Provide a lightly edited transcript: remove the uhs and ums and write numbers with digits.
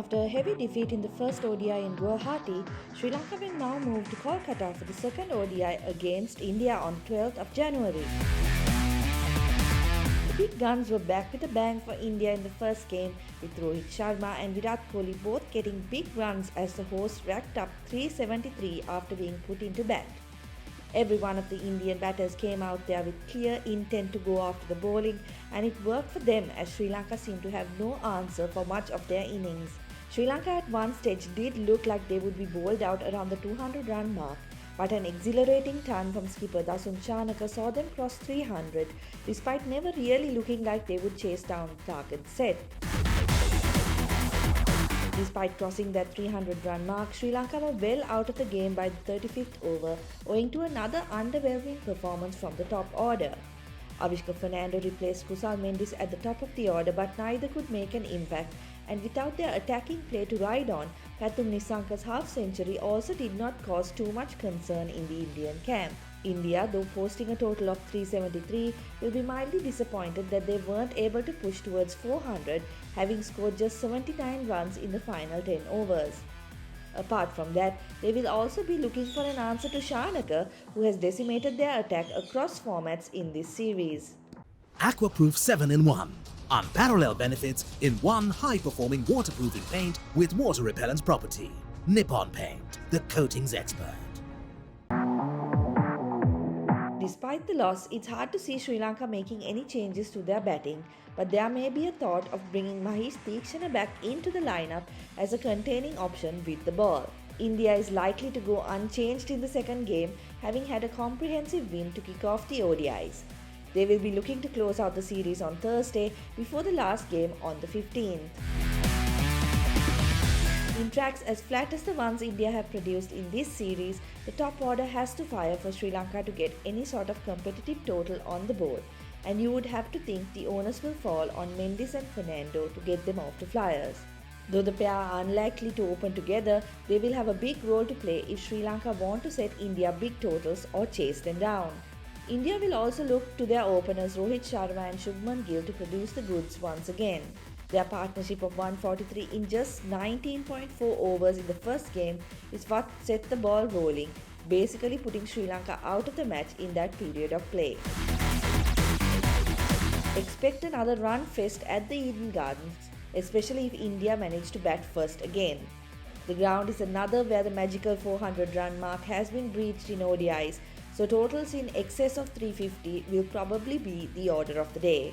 After a heavy defeat in the first ODI in Guwahati, Sri Lanka will now move to Kolkata for the second ODI against India on 12th of January. The big guns were back with a bang for India in the first game, with Rohit Sharma and Virat Kohli both getting big runs as the hosts racked up 373 after being put into bat. Every one of the Indian batters came out there with clear intent to go after the bowling, and it worked for them as Sri Lanka seemed to have no answer for much of their innings. Sri Lanka at one stage did look like they would be bowled out around the 200-run mark, but an exhilarating turn from skipper Dasun Chanaka saw them cross 300, despite never really looking like they would chase down the target set. Despite crossing that 300-run mark, Sri Lanka were well out of the game by the 35th over, owing to another underwhelming performance from the top order. Avishka Fernando replaced Kusal Mendis at the top of the order, but neither could make an impact, and without their attacking play to ride on, Pathum Nissanka's half-century also did not cause too much concern in the Indian camp. India, though posting a total of 373, will be mildly disappointed that they weren't able to push towards 400, having scored just 79 runs in the final 10 overs. Apart from that, they will also be looking for an answer to Shanaka, who has decimated their attack across formats in this series. Aquaproof 7-in-1. Unparalleled benefits in one high-performing waterproofing paint with water-repellent property. Nippon Paint, the coatings expert. Despite the loss, it's hard to see Sri Lanka making any changes to their batting, but there may be a thought of bringing Mahesh Theekshana back into the lineup as a containing option with the ball. India is likely to go unchanged in the second game, having had a comprehensive win to kick off the ODIs. They will be looking to close out the series on Thursday before the last game on the 15th. In tracks as flat as the ones India have produced in this series, the top order has to fire for Sri Lanka to get any sort of competitive total on the board, and you would have to think the onus will fall on Mendis and Fernando to get them off the flyers. Though the pair are unlikely to open together, they will have a big role to play if Sri Lanka want to set India big totals or chase them down. India will also look to their openers Rohit Sharma and Shubman Gill to produce the goods once again. Their partnership of 143 in just 19.4 overs in the first game is what set the ball rolling, basically putting Sri Lanka out of the match in that period of play. Expect another run fest at the Eden Gardens, especially if India manage to bat first again. The ground is another where the magical 400-run mark has been breached in ODIs, so totals in excess of 350 will probably be the order of the day.